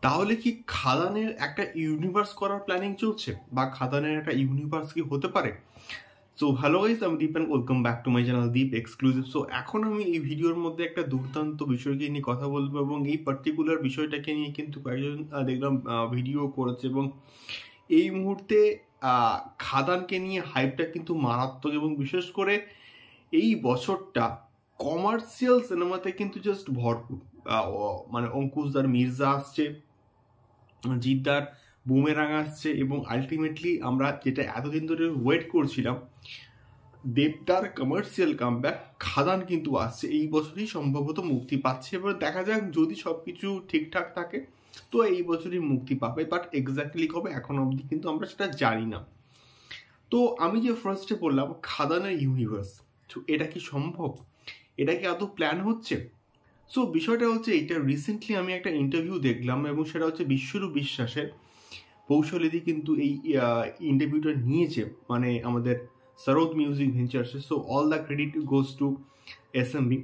তাহলে কি খাদানের একটা ইউনিভার্স করার প্ল্যানিং চলছে, বা খাদানের একটা ইউনিভার্স কি হতে পারে? সো হ্যালো গাইস, আমি Deep and welcome back to my channel Deep exclusive. So এখন আমি এই ভিডিওর মধ্যে একটা দুর্দান্ত বিষয়কে নিয়ে কথা বলবো, এবং এই পার্টিকুলার বিষয়টাকে নিয়ে কিন্তু কয়েকজন দেখলাম ভিডিও করেছে, এবং এই মুহূর্তে খাদানকে নিয়ে হাইপটা কিন্তু মারাত্মক, এবং বিশেষ করে এই বছরটা কমার্শিয়াল সিনেমাতে কিন্তু জাস্ট ভরপুর। মানে অঙ্কুশদার মির্জা আসছে, জিদ্দার বুমেরাং আসছে, এবং আলটিমেটলি আমরা যেটা এতদিন ধরে ওয়েট করছিলাম, দেবদার কমার্শিয়াল কামব্যাক খাদান কিন্তু আসছে এই বছরই সম্ভবত মুক্তি পাচ্ছে। এবার দেখা যাক, যদি সবকিছু ঠিকঠাক থাকে তো এই বছরই মুক্তি পাবে, বাট এক্স্যাক্টলি কবে এখন অবধি কিন্তু আমরা সেটা জানি না। তো আমি যে ফার্স্টে বললাম খাদানের ইউনিভার্স, তো এটা কি সম্ভব? এটা কি আদৌ প্ল্যান হচ্ছে? সো বিষয়টা হচ্ছে এইটা, রিসেন্টলি আমি একটা ইন্টারভিউ দেখলাম, এবং সেটা হচ্ছে বিশ্বরূপ বিশ্বাসের। কৌশলেদি কিন্তু এই ইন্টারভিউটা নিয়েছে, মানে আমাদের সরোদ মিউজিক ভেঞ্চার্সে। So all the credit goes to SMB.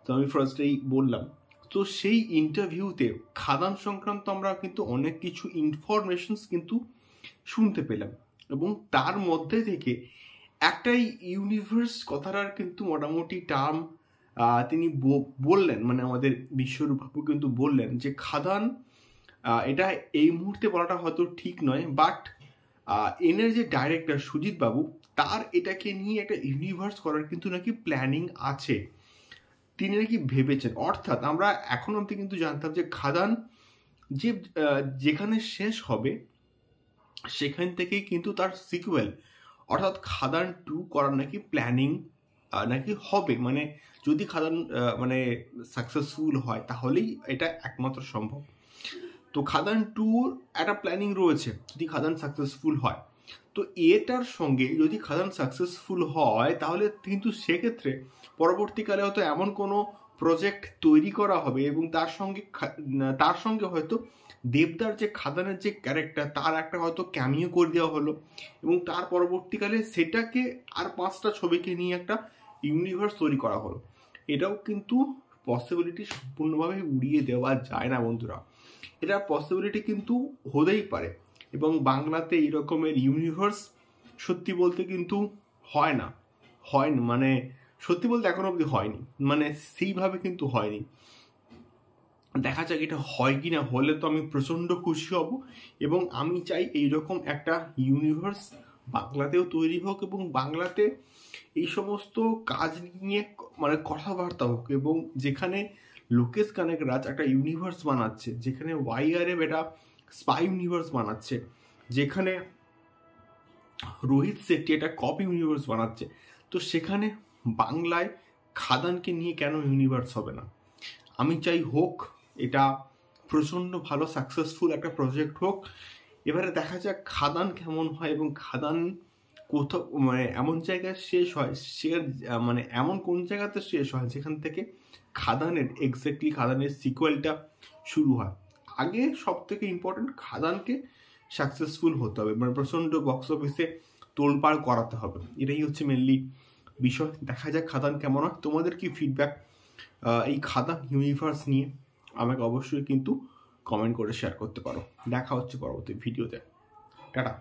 তো আমি ফার্স্টেই বললাম, তো সেই ইন্টারভিউতে খাদান সংক্রান্ত আমরা কিন্তু অনেক কিছু ইনফরমেশনস কিন্তু শুনতে পেলাম, এবং তার মধ্যে থেকে একটাই ইউনিভার্স কথাটার কিন্তু মোটামুটি টার্ম তিনি বললেন, মানে আমাদের বিশ্বরূপ বাবু কিন্তু বললেন যে খাদান, এটা এই মুহূর্তে বলাটা হয়তো ঠিক নয়, বাট এনের যে ডাইরেক্টর সুজিত বাবু, তার এটাকে নিয়ে একটা ইউনিভার্স করার কিন্তু নাকি প্ল্যানিং আছে, তিনি নাকি ভেবেছেন। অর্থাৎ আমরা এখন অবধি কিন্তু জানতাম যে খাদান যে যেখানে শেষ হবে সেখান থেকেই কিন্তু তার সিকুয়েল, অর্থাৎ খাদান 2 করার নাকি প্ল্যানিং নাকি হবে। মানে যদি খাদান মানে সাকসেসফুল হয় তাহলেই এটা একমাত্র সম্ভব। তো খাদান 2 একটা প্ল্যানিং রয়েছে যদি খাদান সাকসেসফুল হয়। তো এটার সঙ্গে যদি খাদান সাকসেসফুল হয় তাহলে কিন্তু সেক্ষেত্রে পরবর্তীকালে হয়তো এমন কোনো প্রজেক্ট তৈরি করা হবে, এবং তার সঙ্গে হয়তো দেবদার যে খাদানের যে ক্যারেক্টার তার একটা হয়তো ক্যামিও করে দেওয়া হলো, এবং তার পরবর্তীকালে সেটাকে আর 5টা ছবিকে নিয়ে একটা ইউনিভার্স তৈরি করা হলো। এটাও কিন্তু পসিবিলিটি সম্পূর্ণভাবে উড়িয়ে দেওয়া যায় না বন্ধুরা, এটা পসিবিলিটি কিন্তু হতেই পারে। এবং বাংলাতে এই রকমের ইউনিভার্স সত্যি বলতে কিন্তু হয় না, মানে সত্যি বলতে এখন অবধি হয়নি, মানে সেইভাবে কিন্তু হয়নি। দেখা যাক এটা হয় কি না, হলে তো আমি প্রচণ্ড খুশি হব, এবং আমি চাই এইরকম একটা ইউনিভার্স বাংলাতেও তৈরি হোক, এবং বাংলাতে এই সমস্ত কাজ নিয়ে মানে কথাবার্তা হোক, এবং যেখানে লোকেশ কানেকরাজ একটা ইউনিভার্স বানাচ্ছে, যেখানে ওয়াইআরএফ এটা স্পাই ইউনিভার্স বানাচ্ছে, যেখানে রোহিত শেট্টি একটা কপ ইউনিভার্স বানাচ্ছে, তো সেখানে বাংলায় খাদানকে নিয়ে কেন ইউনিভার্স হবে না? আমি চাই হোক, এটা প্রচণ্ড ভালো সাকসেসফুল একটা প্রজেক্ট হোক। এবারে দেখা যাক খাদান কেমন হয়, এবং খাদান কোথাও মানে এমন জায়গায় শেষ হয়, সে মানে এমন কোন জায়গাতে শেষ হয় যেখান থেকে খাদানের এক্স্যাক্টলি খাদানের সিকুয়েলটা শুরু হয়। আগে সব থেকে ইম্পর্টেন্ট খাদানকে সাকসেসফুল হতে হবে, মানে প্রচণ্ড বক্স অফিসে তোলপাড় করাতে হবে, এটাই হচ্ছে মেনলি বিষয়। দেখা যাক খাদান কেমন হয়। তোমাদের কি ফিডব্যাক এই খাদান ইউনিভার্স নিয়ে আমাকে অবশ্যই কিন্তু কমেন্ট করে শেয়ার করতে পারো। দেখা হচ্ছে পরবর্তী ভিডিওতে। টাটা।